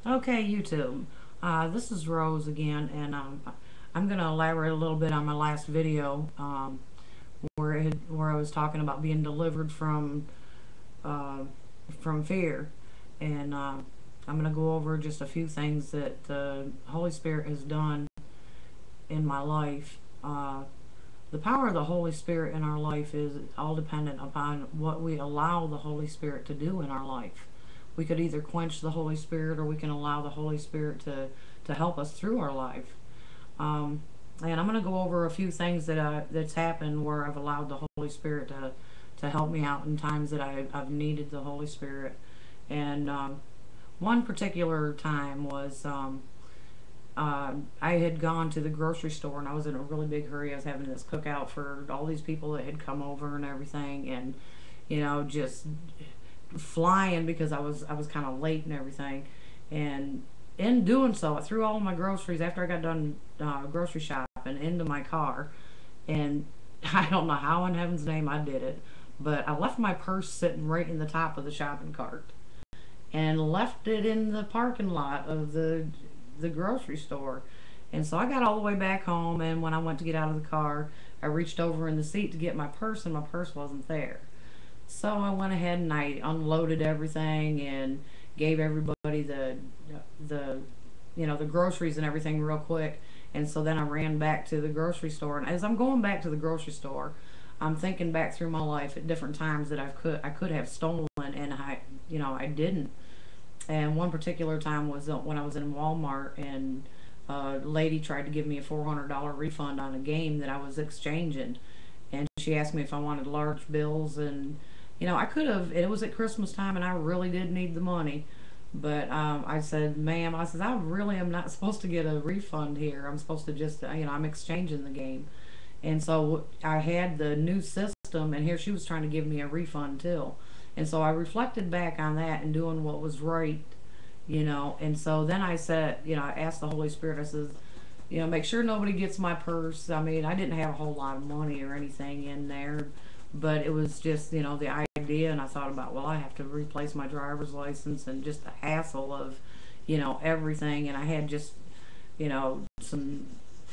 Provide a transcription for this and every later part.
Okay, YouTube. This is Rose again, and I'm going to elaborate a little bit on my last video where I was talking about being delivered uh, from fear, and I'm going to go over just a few things that the Holy Spirit has done in my life. The power of the Holy Spirit in our life is all dependent upon what we allow the Holy Spirit to do in our life. We could either quench the Holy Spirit or we can allow the Holy Spirit to help us through our life. Um, and I'm going to go over a few things that's happened where I've allowed the Holy Spirit to help me out in times that I've needed the Holy Spirit. And one particular time was I had gone to the grocery store and I was in a really big hurry. I was having this cookout for all these people that had come over and everything, and just flying because I was kind of late and everything. And in doing so, I threw all my groceries after I got done grocery shopping into my car, and I don't know how in heaven's name I did it, but I left my purse sitting right in the top of the shopping cart and left it in the parking lot of the grocery store. And so I got all the way back home, and when I went to get out of the car, I reached over in the seat to get my purse, and my purse wasn't there. So I went ahead and I unloaded everything and gave everybody the the groceries and everything real quick. And so then I ran back to the grocery store. And as I'm going back to the grocery store, I'm thinking back through my life at different times that I could have stolen, and I didn't. And one particular time was when I was in Walmart, and a lady tried to give me a $400 refund on a game that I was exchanging. And she asked me if I wanted large bills, and I could have. It was at Christmas time, and I really did need the money. But I said, "Ma'am," I said, "I really am not supposed to get a refund here. I'm supposed to just, I'm exchanging the game." And so I had the new system, and here she was trying to give me a refund too. And so I reflected back on that and doing what was right, And so then I said, I asked the Holy Spirit, I says, make sure nobody gets my purse. I mean, I didn't have a whole lot of money or anything in there, but it was just, the idea. And I thought about, well, I have to replace my driver's license and just the hassle of, everything. And I had just,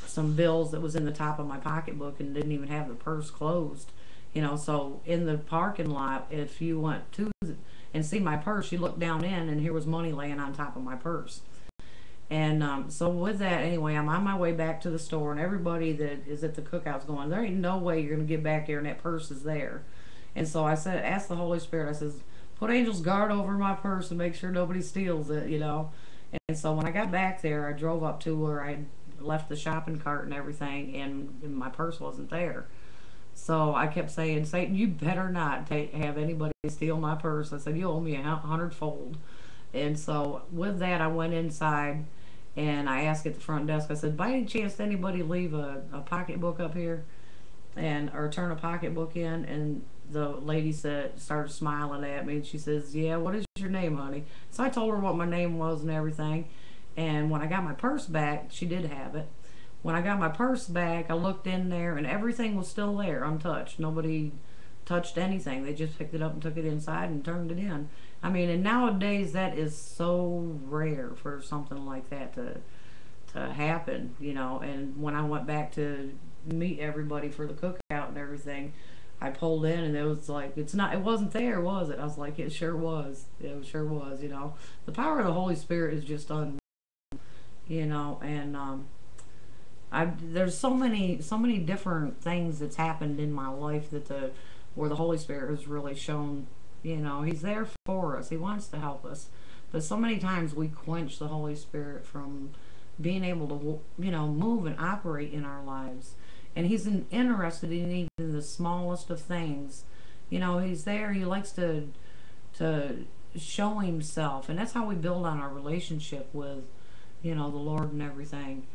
some bills that was in the top of my pocketbook and didn't even have the purse closed. So in the parking lot, if you went to and see my purse, you look down in, and here was money laying on top of my purse. And so with that, anyway, I'm on my way back to the store, and everybody that is at the cookout's going, there ain't no way you're going to get back there and that purse is there. And so I said, ask the Holy Spirit, I says, put angels guard over my purse and make sure nobody steals it. And so when I got back there, I drove up to where I had left the shopping cart and everything, and my purse wasn't there. So I kept saying, Satan, you better not have anybody steal my purse. I said, you owe me a hundredfold. And so with that, I went inside and I asked at the front desk, I said, by any chance, did anybody leave a pocketbook up here? And or turn a pocketbook in? And the lady started smiling at me, and she says, yeah, what is your name, honey? So I told her what my name was and everything. And when I got my purse back, she did have it. When I got my purse back, I looked in there, and everything was still there, untouched. Nobody touched anything. They just picked it up and took it inside and turned it in. I mean, and nowadays that is so rare for something like that to happen. And when I went back to meet everybody for the cookout and everything, I pulled in, and it was like, it wasn't there, was it? I was like, it sure was. It sure was. The power of the Holy Spirit is just and there's so many different things that's happened in my life where the Holy Spirit has really shown, He's there for us. He wants to help us, but so many times we quench the Holy Spirit from being able to, move and operate in our lives. And He's interested in even the smallest of things. He's there. He likes to show Himself, and that's how we build on our relationship with, the Lord and everything.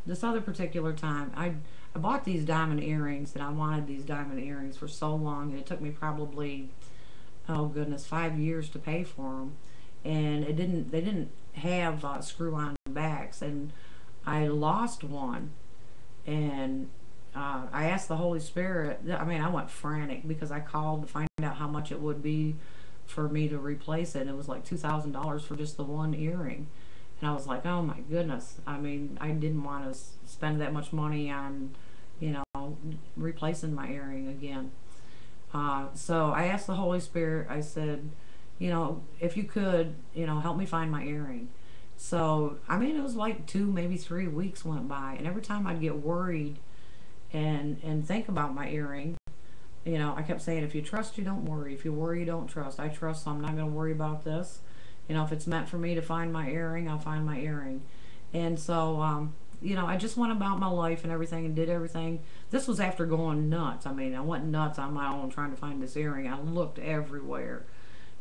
This other particular time, I bought these diamond earrings, and I wanted these diamond earrings for so long, and it took me probably, oh goodness, 5 years to pay for them, and they didn't have screw-on backs, and I lost one, and I asked the Holy Spirit. I mean, I went frantic because I called to find out how much it would be for me to replace it. And it was like $2,000 for just the one earring. And I was like, oh my goodness. I mean, I didn't want to spend that much money on, you know, replacing my earring again. So I asked the Holy Spirit, I said, you know, if you could, you know, help me find my earring. So, I mean, it was like 2, maybe 3 weeks went by. And every time I'd get worried and think about my earring, you know, I kept saying, if you trust, you don't worry. If you worry, you don't trust. I trust, so I'm not going to worry about this. You know, if it's meant for me to find my earring, I'll find my earring. And so, you know, I just went about my life and everything and did everything. This was after going nuts. I mean, I went nuts on my own trying to find this earring. I looked everywhere,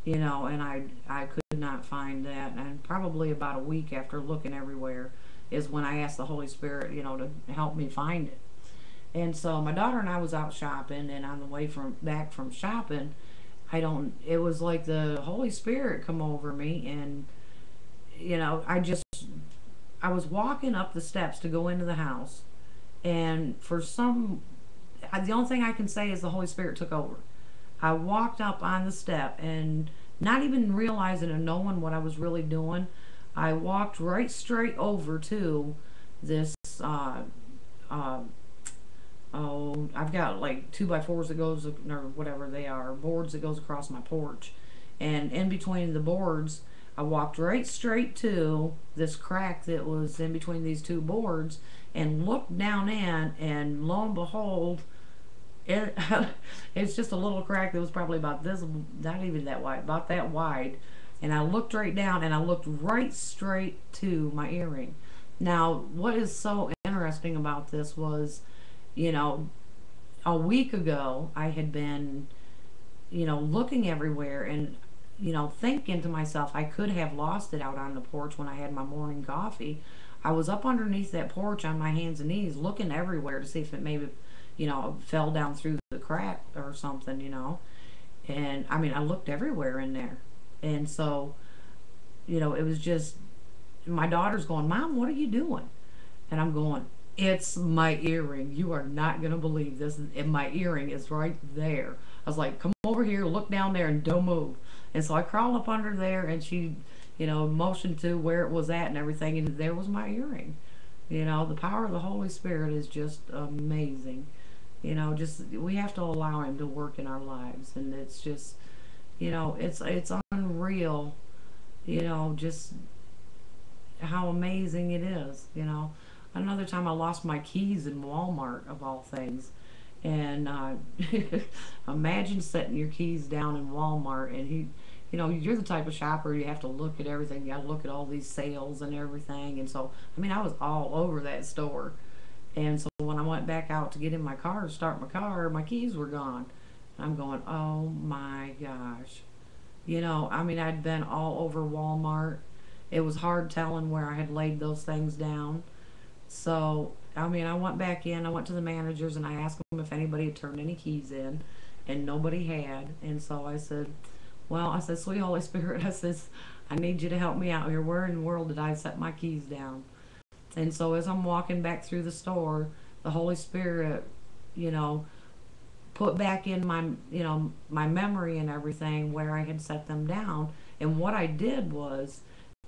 you know, and I could not find that. And probably about a week after looking everywhere is when I asked the Holy Spirit, you know, to help me find it. And so my daughter and I was out shopping, and on the way from back from shopping, it was like the Holy Spirit come over me, and you know, I was walking up the steps to go into the house, and the only thing I can say is the Holy Spirit took over. I walked up on the step, and not even realizing and knowing what I was really doing, I walked right straight over to this uh, oh, I've got like 2x4s that goes, or whatever they are, boards that goes across my porch. And in between the boards, I walked right straight to this crack that was in between these two boards and looked down in, and lo and behold, it, it's just a little crack that was probably about this, not even that wide, about that wide. And I looked right down, and I looked right straight to my earring. Now, what is so interesting about this was, you know, a week ago I had been, you know, looking everywhere and, you know, thinking to myself I could have lost it out on the porch when I had my morning coffee. I was up underneath that porch on my hands and knees looking everywhere to see if it maybe, you know, fell down through the crack or something, you know. And I mean, I looked everywhere in there. And so, you know, it was just my daughter's going, Mom, what are you doing? And I'm going, it's my earring. You are not going to believe this. And my earring is right there. I was like, come over here, look down there, and don't move. And so I crawled up under there, and she, you know, motioned to where it was at and everything, and there was my earring. You know, the power of the Holy Spirit is just amazing. You know, just we have to allow Him to work in our lives, and it's just, you know, it's unreal. You know, just how amazing it is. You know, another time I lost my keys in Walmart of all things, and imagine setting your keys down in Walmart, and you know, you're the type of shopper, you have to look at everything. You got to look at all these sales and everything. And so, I mean, I was all over that store. And so when I went back out to get in my car to start my car, my keys were gone. And I'm going, oh my gosh. You know, I mean, I'd been all over Walmart. It was hard telling where I had laid those things down. So, I mean, I went back in, I went to the managers, and I asked them if anybody had turned any keys in, and nobody had. And so I said, well, I said, sweet Holy Spirit, I says, I need you to help me out here. Where in the world did I set my keys down? And so as I'm walking back through the store, the Holy Spirit, you know, put back in my, you know, my memory and everything where I had set them down. And what I did was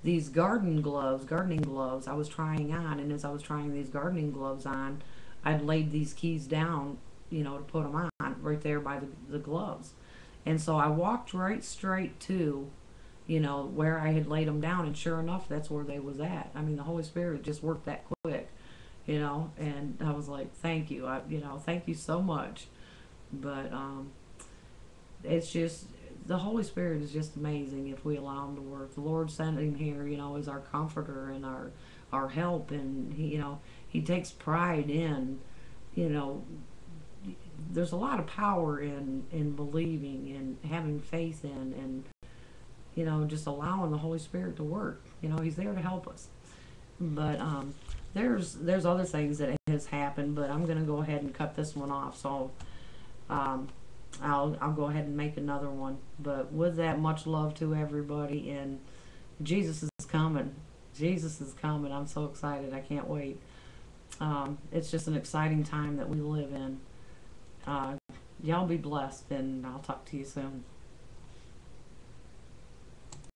these gardening gloves I was trying on. And as I was trying these gardening gloves on, I'd laid these keys down, you know, to put them on right there by the gloves. And so I walked right straight to, you know, where I had laid them down, and sure enough, that's where they was at. I mean, the Holy Spirit just worked that quick, you know, and I was like, thank you, you know, thank you so much. But it's just, the Holy Spirit is just amazing if we allow Him to work. The Lord sent Him here, you know, as our comforter and our help, and He, you know, He takes pride in, you know, there's a lot of power in believing and having faith in, and you know, just allowing the Holy Spirit to work. You know, He's there to help us. But there's other things that has happened, but I'm gonna go ahead and cut this one off. So um, I'll go ahead and make another one. But with that, much love to everybody, and Jesus is coming. Jesus is coming. I'm so excited. I can't wait. It's just an exciting time that we live in. Y'all be blessed, and I'll talk to you soon.